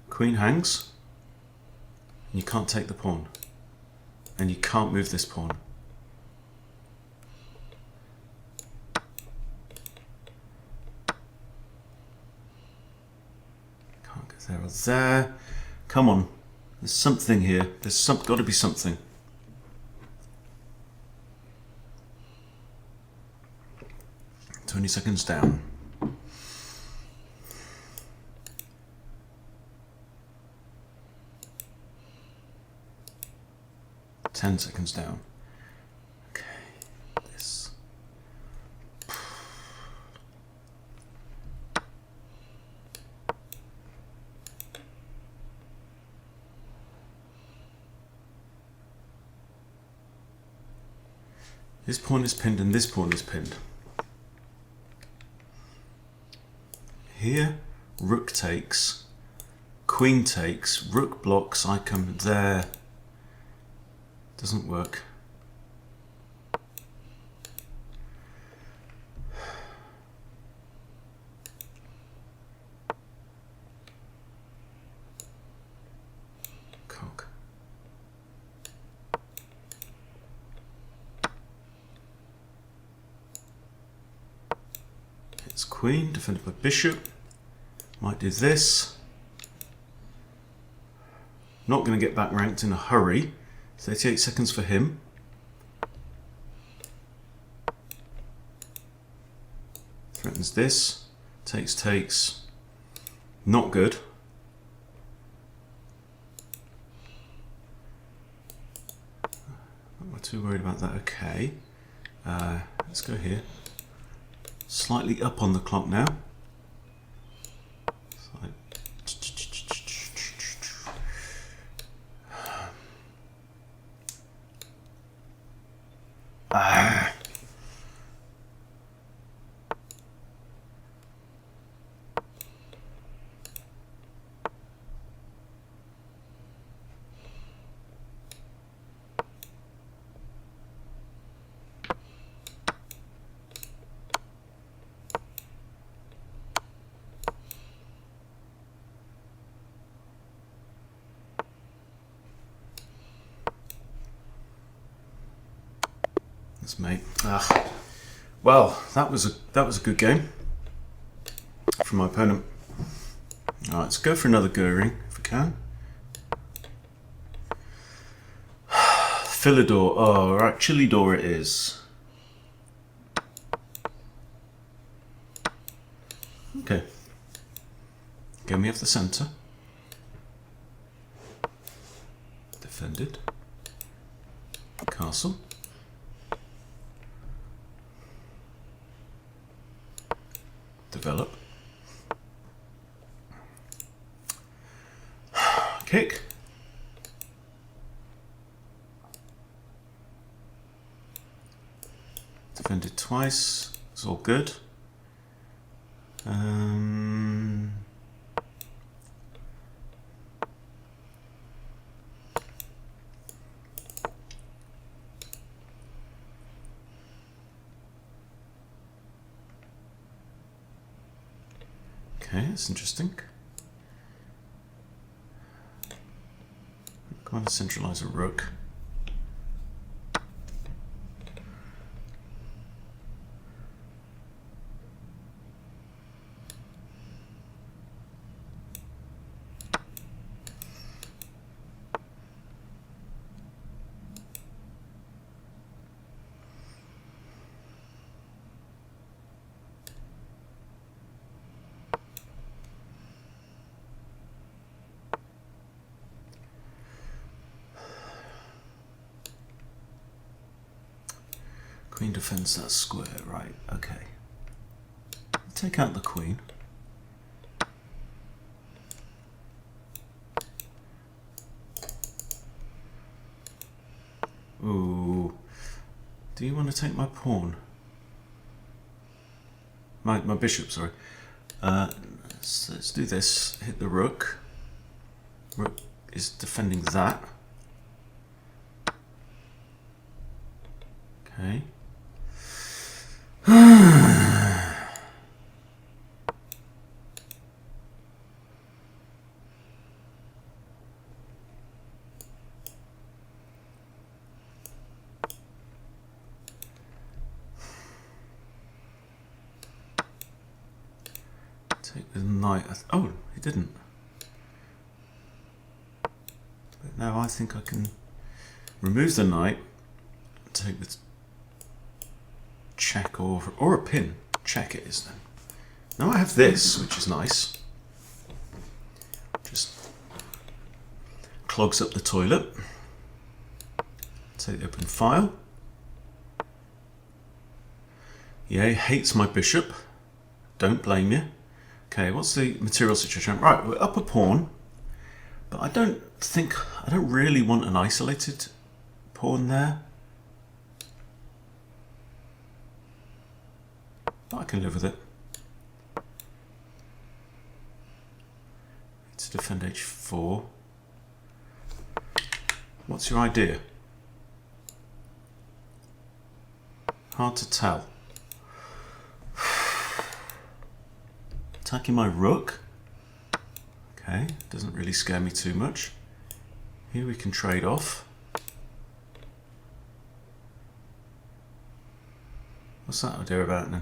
Queen hangs. And you can't take the pawn. And you can't move this pawn. Can't go there or there. Come on. There's something here. There's got to be something. 20 seconds down. Ten seconds down. Okay, this. This pawn is pinned and this pawn is pinned. Here, rook takes, queen takes, rook blocks, I come there. Doesn't work. Cock. It's queen, defended by bishop. Might do this. Not going to get back ranked in a hurry. 38 seconds for him. Threatens this. Takes, takes. Not good. Not too worried about that. Okay. Let's go here. Slightly up on the clock now. Mate. Well, that was a good game from my opponent. All right, let's go for another Goering if we can. Philidor. Oh, right, Chilidor it is. Okay. Again, we have the centre. Defended. Castle. Develop. Kick. Defended twice. It's all good. Okay, that's interesting. Come on, centralize a rook. Queen defends that square, right, okay. Take out the queen. Ooh. Do you want to take my pawn? My bishop, sorry. Let's do this. Hit the rook. Rook is defending that. Okay. Take the knight. Oh, he didn't. But now I think I can remove the knight, take the check or a pin. check it is then. Now I have this, which is nice. Just clogs up the toilet. Take the open file. Yay, hates my bishop. Don't blame you. Okay, what's the material situation? Right, we're up a pawn, but I don't really want an isolated pawn there. But I can live with it. To defend h4. What's your idea? Hard to tell. Attacking my rook. Okay, doesn't really scare me too much. Here we can trade off. What's that idea about then?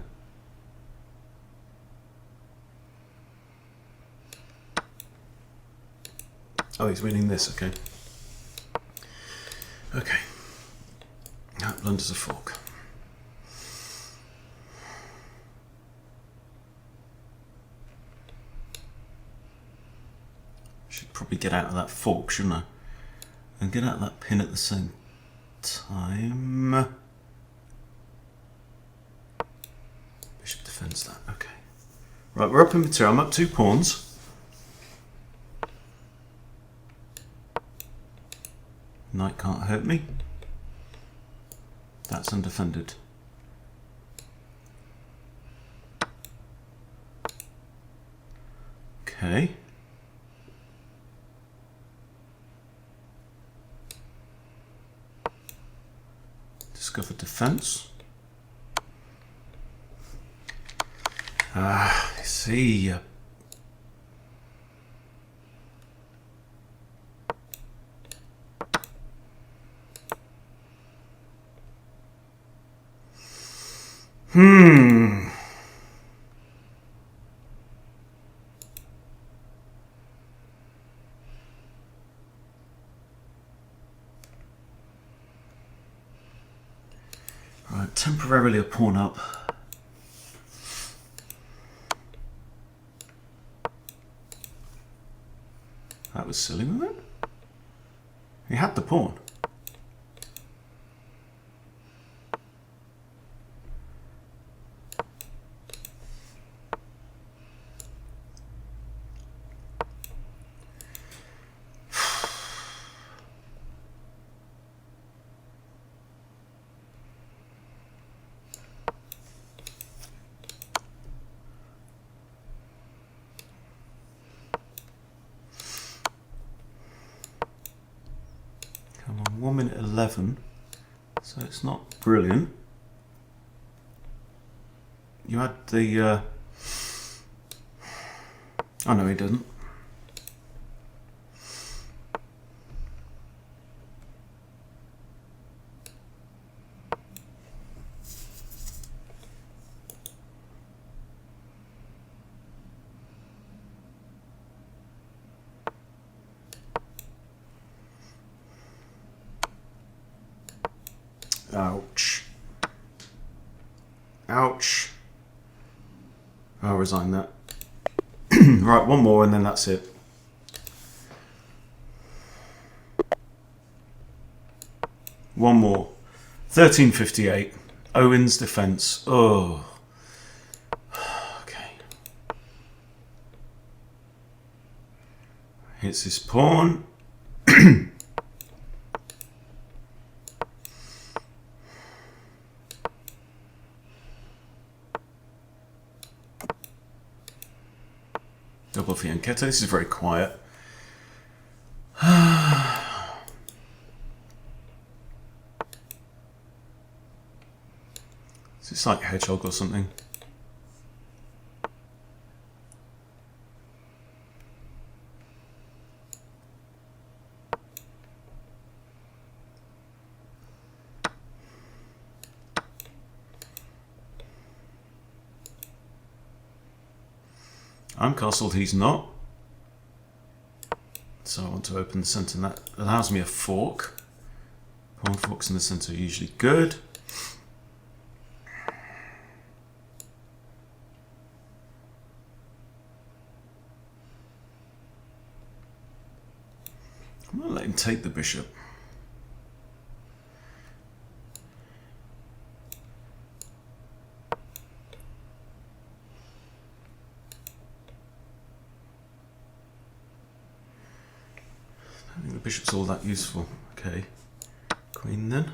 Oh, he's winning this, okay. Okay. That blunders a fork. Should probably get out of that fork, shouldn't I? And get out of that pin at the same time. Bishop defends that, okay. Right, we're up in material. I'm up 2 pawns. Knight can't hurt me. That's undefended. Okay. Discover defense. I see. Right, temporarily a pawn up. That was silly, wasn't it? He had the pawn. Come on, 1 minute 11, so it's not brilliant. You had the, oh no, he didn't. Ouch. Ouch. I'll resign that. Right, one more and then that's it. One more. 1358. Owen's defense. Oh. Okay. Hits his pawn. Double fianchetto. This is very quiet. It's like hedgehog or something. I'm castled, he's not. So I want to open the centre, and that allows me a fork. Pawn forks in the centre are usually good. I'm going to let him take the bishop. I don't think the bishop's all that useful. Okay, queen then.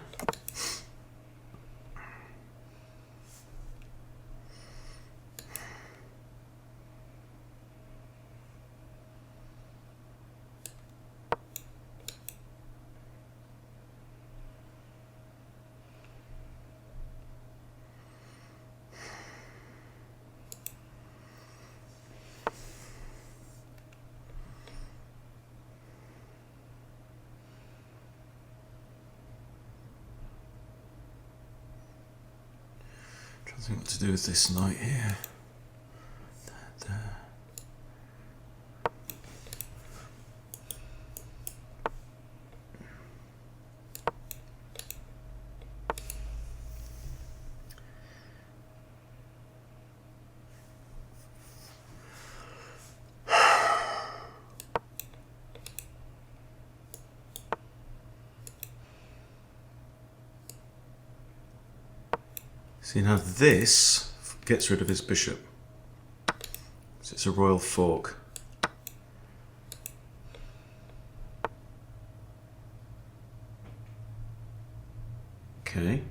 I think what to do with this knight here. There. See, now this gets rid of his bishop. So it's a royal fork. Okay.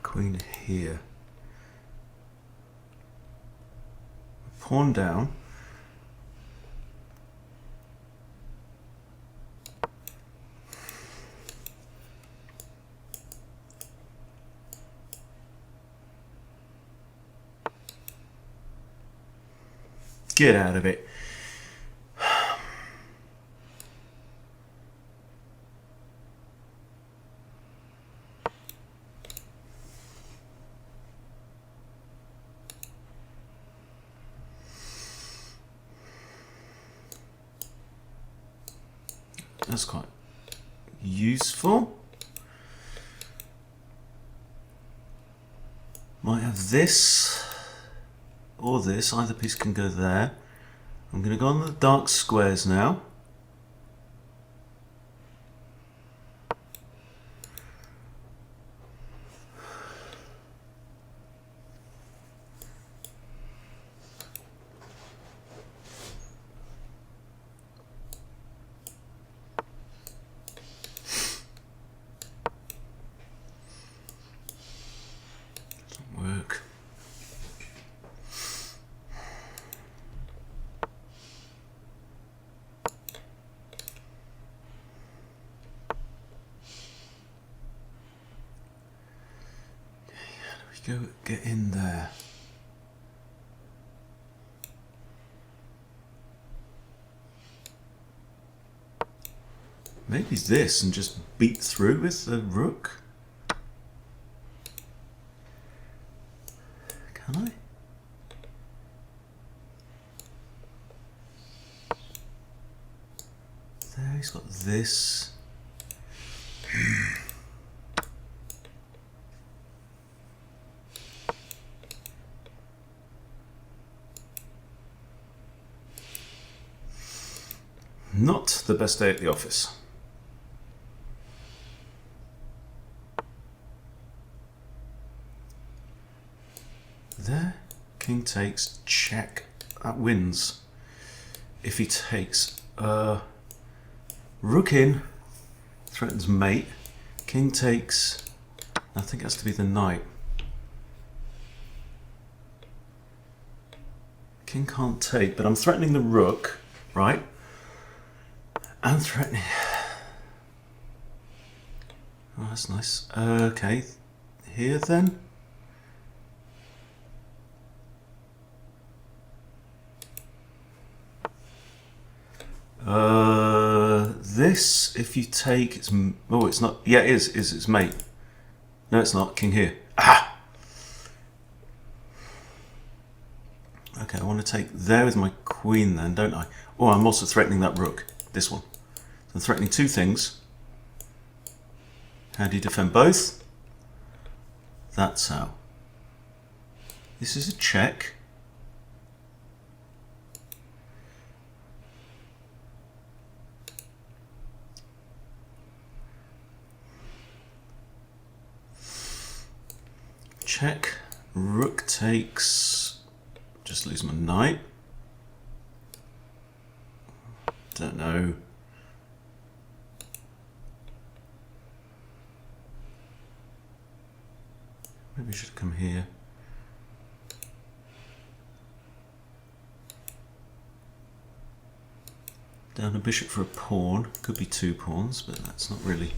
Queen here. Pawn down. Get out of it. That's quite useful. Might have this or this. Either piece can go there. I'm going to go on the dark squares now. Work. How do we go get in there? Maybe this and just beat through with the rook. Can I? There, he's got this. Not the best day at the office. There, king takes, check, that wins. If he takes, rook in, threatens mate, king takes, I think it has to be the knight. King can't take, but I'm threatening the rook, right? I'm threatening. Oh, that's nice. Okay, here then. This, if you take, it's, oh, it's not, yeah, it is, it's mate. No, it's not, king here. Ah! Okay, I want to take there with my queen then, don't I? Oh, I'm also threatening that rook, this one. So I'm threatening two things. How do you defend both? That's how. This is a check. Check. Rook takes. Just lose my knight. Don't know. Maybe I should come here. Down a bishop for a pawn. Could be two pawns, but that's not really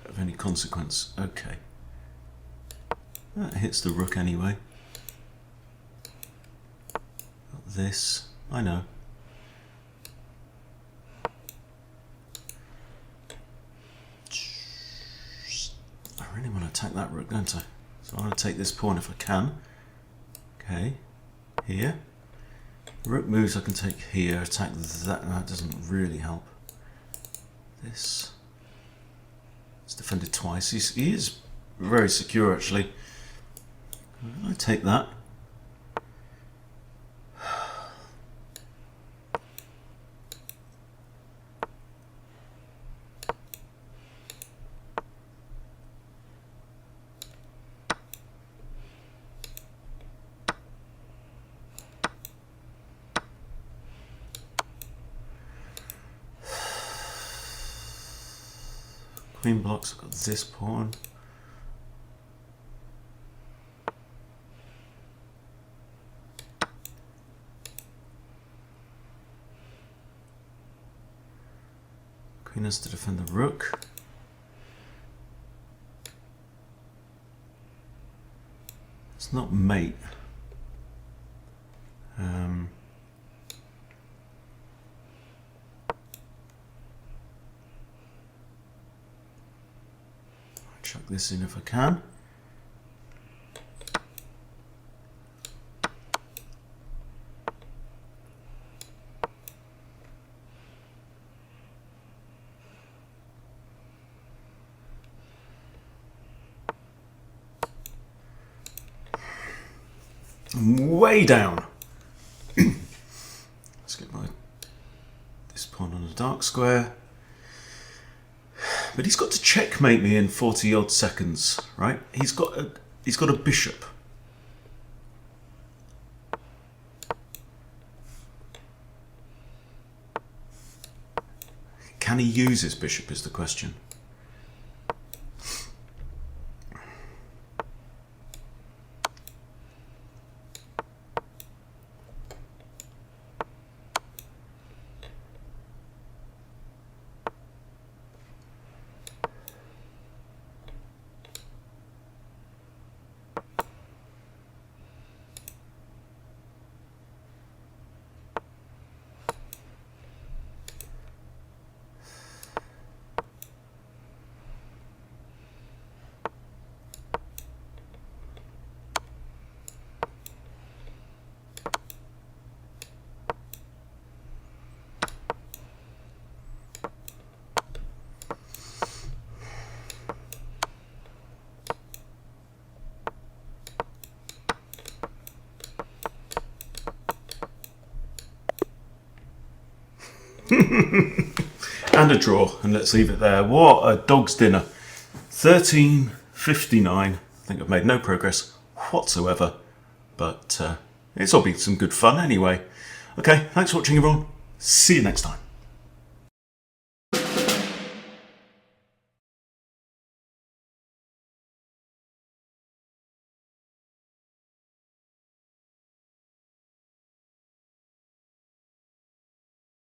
of any consequence. Okay. That hits the rook anyway. Got this. I know. I really want to attack that rook, don't I? So I want to take this pawn if I can. Okay. Here. Rook moves, I can take here, attack that. That doesn't really help. This. It's defended twice. He is very secure, actually. I take that. Queen blocks, I've got this pawn. Queen has to defend the rook. It's not mate. Chuck this in if I can. I'm way down. Let's get this pawn on a dark square. But he's got to checkmate me in 40 odd seconds, right? He's got a bishop. Can he use his bishop is the question. And a draw, and let's leave it there. What a dog's dinner. 13:59. I think I've made no progress whatsoever, but it's all been some good fun anyway. Okay, thanks for watching everyone. See you next time.